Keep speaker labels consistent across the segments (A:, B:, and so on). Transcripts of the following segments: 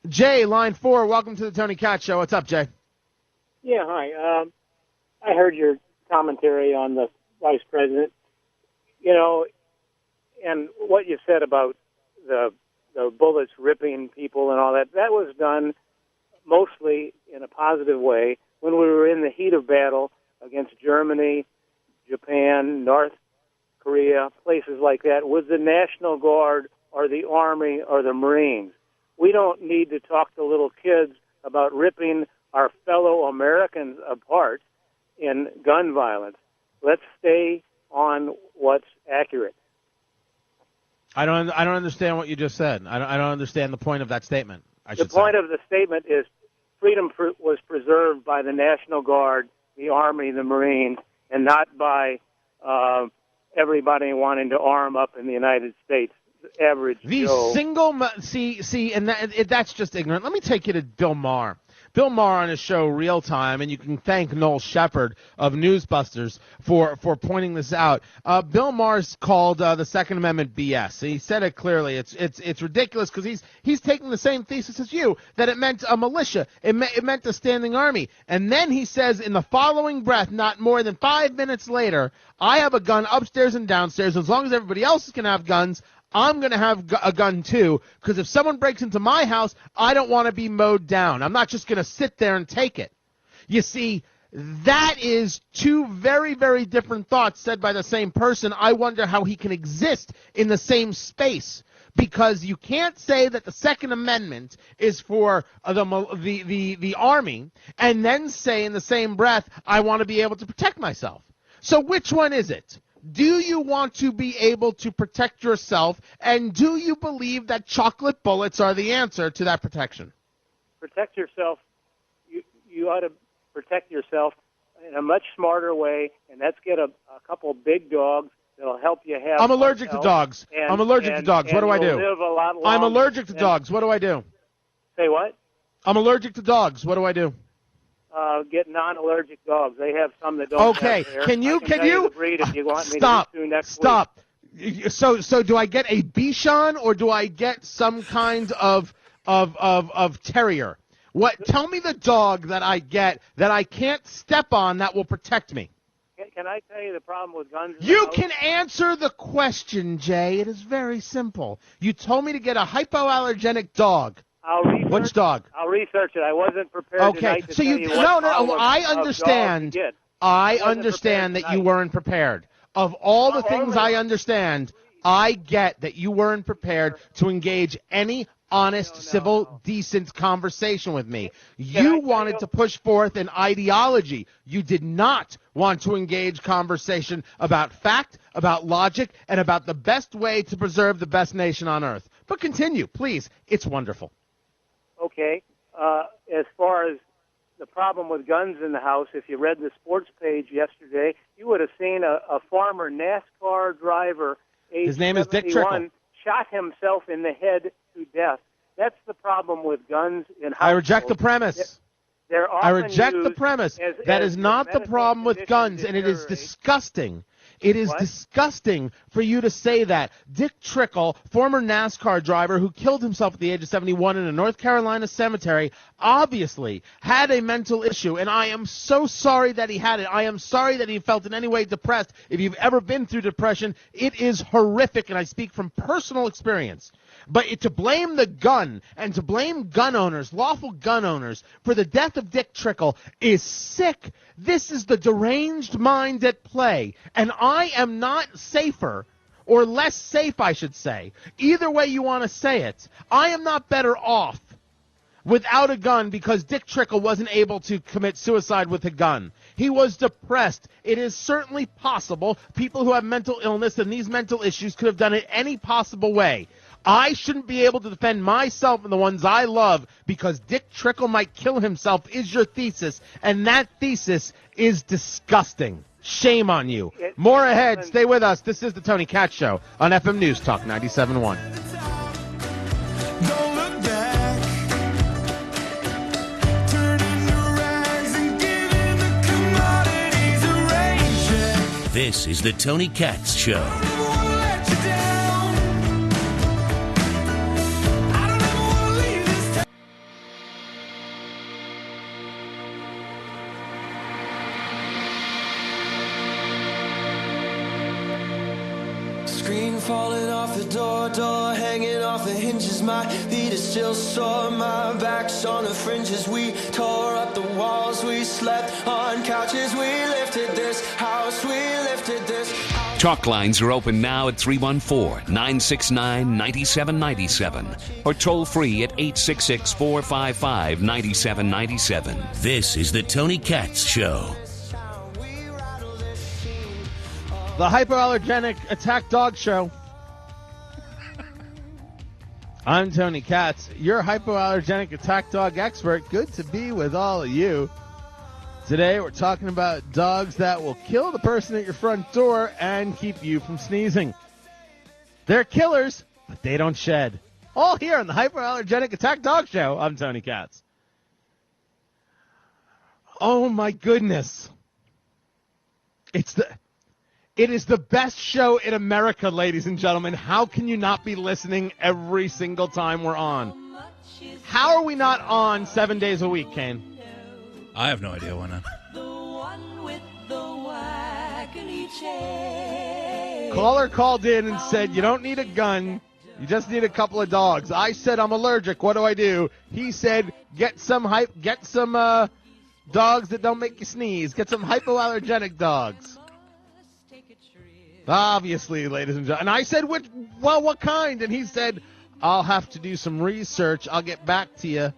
A: Jay, line 4, welcome to the Tony Katz Show. What's up, Jay?
B: Yeah, hi. I heard your commentary on the vice president, and what you said about the bullets ripping people and all that. That was done mostly in a positive way when we were in the heat of battle against Germany, Japan, North Korea, places like that, with the National Guard or the Army or the Marines. We don't need to talk to little kids about ripping our fellow Americans apart in gun violence. Let's stay on what's accurate.
A: I don't understand what you just said. I don't understand the point of that statement.
B: The point of the statement is freedom was preserved by the National Guard, the Army, the Marines, and not by everybody wanting to arm up in the United States. Average Joe.
A: And that's just ignorant. Let me take you to Bill Maher. Bill Maher on his show Real Time, and you can thank Noel Shepard of Newsbusters for pointing this out. Bill Maher's called the Second Amendment BS. He said it clearly. It's ridiculous because he's taking the same thesis as you, that it meant a militia, it meant a standing army. And then he says in the following breath, not more than 5 minutes later, I have a gun upstairs and downstairs. As long as everybody else can have guns, I'm going to have a gun too, because if someone breaks into my house, I don't want to be mowed down. I'm not just going to sit there and take it. You see, that is two very, very different thoughts said by the same person. I wonder how he can exist in the same space, because you can't say that the Second Amendment is for the Army and then say in the same breath, I want to be able to protect myself. So which one is it? Do you want to be able to protect yourself, and do you believe that chocolate bullets are the answer to that protection?
B: Protect yourself. You ought to protect yourself in a much smarter way, and that's get a couple big dogs that'll help you have.
A: I'm allergic to dogs. I'm allergic to dogs. What do I do?
B: Live a lot longer.
A: I'm allergic to dogs. What do I do?
B: Say what?
A: I'm allergic to dogs. What do I do?
B: Get non-allergic dogs. They have some that don't.
A: Okay.
B: Have hair.
A: Can you
B: the breed if you want me
A: stop?
B: To next
A: Stop.
B: Week.
A: So do I get a Bichon or do I get some kind of terrier? What? Tell me the dog that I get that I can't step on that will protect me.
B: Can I tell you the problem with guns?
A: You can answer the question, Jay. It is very simple. You told me to get a hypoallergenic dog. Which dog?
B: I'll research it. I wasn't prepared.
A: Okay,
B: to
A: so
B: tell
A: you
B: no.
A: I understand. I understand that you weren't prepared. Of all the things I understand, I get that you weren't prepared to engage any honest, civil, decent conversation with me. You wanted to push forth an ideology. You did not want to engage conversation about fact, about logic, and about the best way to preserve the best nation on earth. But continue, please. It's wonderful.
B: Okay. As far as the problem with guns in the house, if you read the sports page yesterday, you would have seen a former NASCAR driver, age
A: his name is Dick Trickle,
B: shot himself in the head to death. That's the problem with guns in households.
A: I reject the premise.
B: I
A: reject the premise. That is not the problem with guns, and it is disgusting. It is disgusting for you to say that. Dick Trickle, former NASCAR driver who killed himself at the age of 71 in a North Carolina cemetery, obviously had a mental issue, and I am so sorry that he had it. I am sorry that he felt in any way depressed. If you've ever been through depression, it is horrific, and I speak from personal experience. But to blame the gun and to blame gun owners, lawful gun owners, for the death of Dick Trickle is sick. This is the deranged mind at play. And I am not safer, or less safe, I should say. Either way you want to say it, I am not better off without a gun because Dick Trickle wasn't able to commit suicide with a gun. He was depressed. It is certainly possible people who have mental illness and these mental issues could have done it any possible way. I shouldn't be able to defend myself and the ones I love because Dick Trickle might kill himself is your thesis, and that thesis is disgusting. Shame on you. More ahead. Stay with us. This is the Tony Katz Show on FM News Talk 97.1.
C: This is the Tony Katz Show.
D: falling off the door hanging off the hinges. My feet are still sore, my back's on the fringes. We tore up the walls, we slept on couches. We lifted this house, we lifted this house.
E: Talk lines are open now at 314-969-9797 or toll free at 866-455-9797.
C: This is the Tony Katz Show.
A: The hypoallergenic attack dog show. I'm Tony Katz, your hypoallergenic attack dog expert. Good to be with all of you. Today we're talking about dogs that will kill the person at your front door and keep you from sneezing. They're killers, but they don't shed. All here on the hypoallergenic attack dog show. I'm Tony Katz. Oh my goodness. It is the best show in America, ladies and gentlemen. How can you not be listening every single time we're on? How are we not on 7 days a week, Kane?
F: I have no idea why not.
A: Caller called in and said, you don't need a gun. You just need a couple of dogs. I said, I'm allergic. What do? He said, get some dogs that don't make you sneeze. Get some hypoallergenic dogs. Obviously, ladies and gentlemen. And I said, what kind? And he said, I'll have to do some research. I'll get back to you.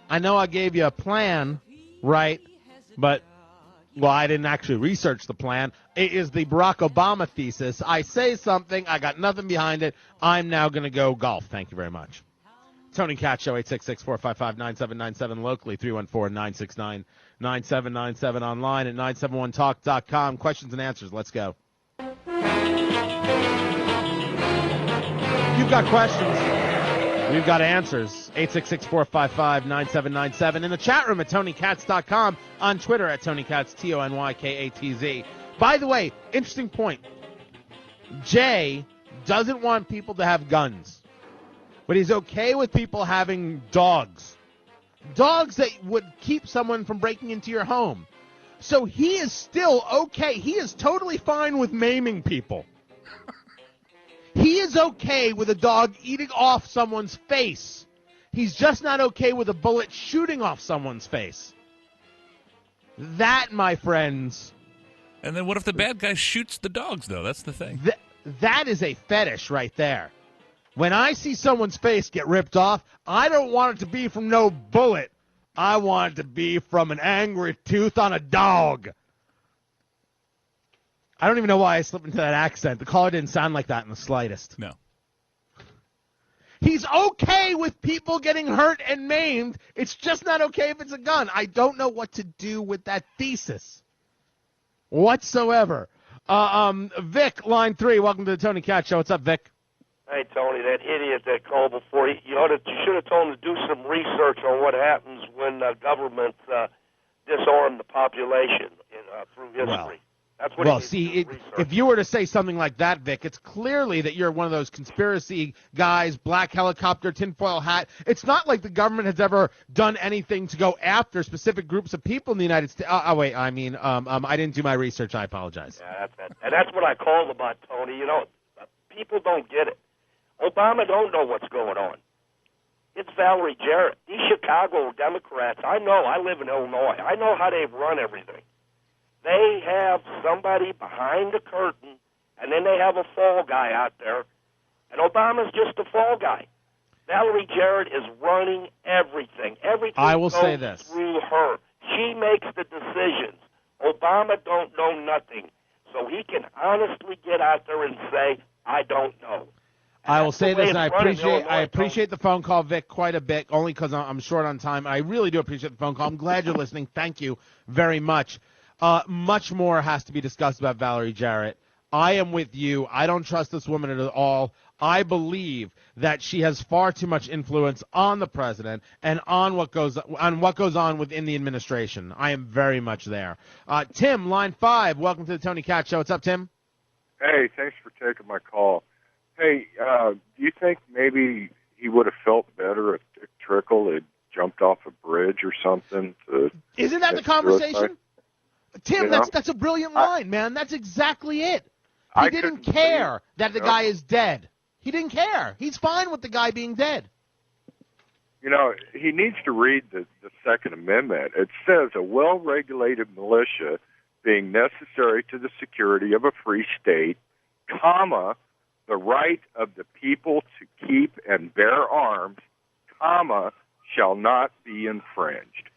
A: I know I gave you a plan, right? But, well, I didn't actually research the plan. It is the Barack Obama thesis. I say something. I got nothing behind it. I'm now going to go golf. Thank you very much. Tony Katz Show, 866-455-9797, locally, 314-969-9797, online at 971talk.com. Questions and answers. Let's go. You've got questions. We've got answers. 866-455-9797. In the chat room at TonyKatz.com. On Twitter at TonyKatz, TonyKatz. By the way, interesting point. Jay doesn't want people to have guns, but he's okay with people having dogs. Dogs that would keep someone from breaking into your home. So he is still okay. He is totally fine with maiming people. He is okay with a dog eating off someone's face. He's just not okay with a bullet shooting off someone's face. That, my friends.
F: And then what if the bad guy shoots the dogs, though? That's the thing.
A: That is a fetish right there. When I see someone's face get ripped off, I don't want it to be from no bullet. I want it to be from an angry tooth on a dog. I don't even know why I slipped into that accent. The caller didn't sound like that in the slightest.
F: No.
A: He's okay with people getting hurt and maimed. It's just not okay if it's a gun. I don't know what to do with that thesis whatsoever. Vic, line 3, welcome to the Tony Katz Show. What's up, Vic?
G: Hey, Tony, that idiot that called before, you should have told him to do some research on what happens when government disarm the population through history.
A: Well,
G: that's what
A: if you were to say something like that, Vic, it's clearly that you're one of those conspiracy guys, black helicopter, tinfoil hat. It's not like the government has ever done anything to go after specific groups of people in the United States. I didn't do my research. I apologize.
G: Yeah, that's what I called about, Tony. People don't get it. Obama don't know what's going on. It's Valerie Jarrett. These Chicago Democrats, I know. I live in Illinois. I know how they run everything. They have somebody behind the curtain, and then they have a fall guy out there, and Obama's just a fall guy. Valerie Jarrett is running everything. Everything
A: I will
G: goes
A: say this.
G: through her. She makes the decisions. Obama don't know nothing, so he can honestly get out there and say, I don't know.
A: I will say this, and I appreciate the phone call, Vic, quite a bit, only because I'm short on time. I really do appreciate the phone call. I'm glad you're listening. Thank you very much. Much more has to be discussed about Valerie Jarrett. I am with you. I don't trust this woman at all. I believe that she has far too much influence on the president and on what goes on within the administration. I am very much there. Tim, line 5, welcome to the Tony Katz Show. What's up, Tim?
H: Hey, thanks for taking my call. Hey, do you think maybe he would have felt better if Dick Trickle had jumped off a bridge or something?
A: Isn't that the conversation? Tim, that's a brilliant line, man. That's exactly it. He didn't care that the guy is dead. He didn't care. He's fine with the guy being dead.
H: He needs to read the Second Amendment. It says a well-regulated militia being necessary to the security of a free state, comma, the right of the people to keep and bear arms, comma, shall not be infringed.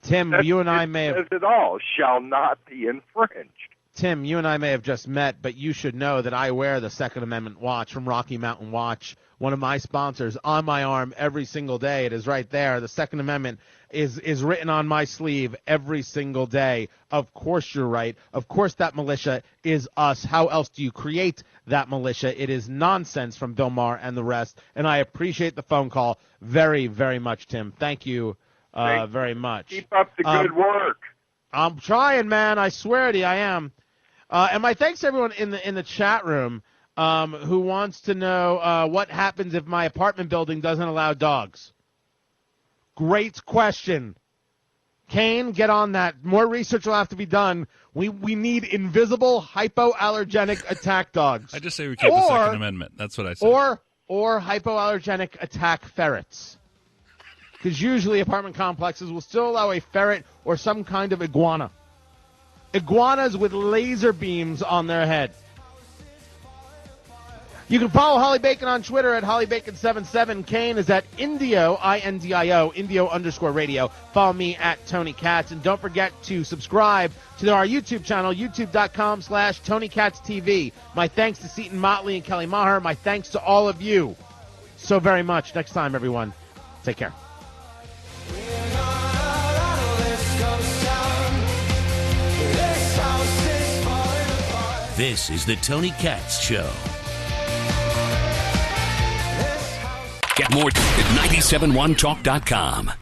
A: Tim, you and I may have...
H: It says it all, shall not be infringed.
A: Tim, you and I may have just met, but you should know that I wear the Second Amendment watch from Rocky Mountain Watch, one of my sponsors, on my arm every single day. It is right there. The Second Amendment is written on my sleeve every single day. Of course you're right. Of course that militia is us. How else do you create that militia? It is nonsense from Bill Maher and the rest, and I appreciate the phone call very, very much, Tim. Thank you very much.
H: Keep up the good work.
A: I'm trying, man. I swear to you, I am. And my thanks to everyone in the chat room who wants to know what happens if my apartment building doesn't allow dogs. Great question. Kane, get on that. More research will have to be done. We need invisible hypoallergenic attack dogs.
F: I just say we keep the Second Amendment. That's what I say.
A: Or hypoallergenic attack ferrets. Because usually apartment complexes will still allow a ferret or some kind of iguana. Iguanas with laser beams on their head. You can follow Holly Bacon on Twitter at HollyBacon77. Kane is at Indio, I-N-D-I-O, Indio_radio. Follow me at Tony Katz. And don't forget to subscribe to our YouTube channel, youtube.com/TonyKatzTV. My thanks to Seton Motley and Kelly Maher. My thanks to all of you so very much. Next time, everyone. Take care.
C: This is the Tony Katz Show.
E: Get more at 971talk.com.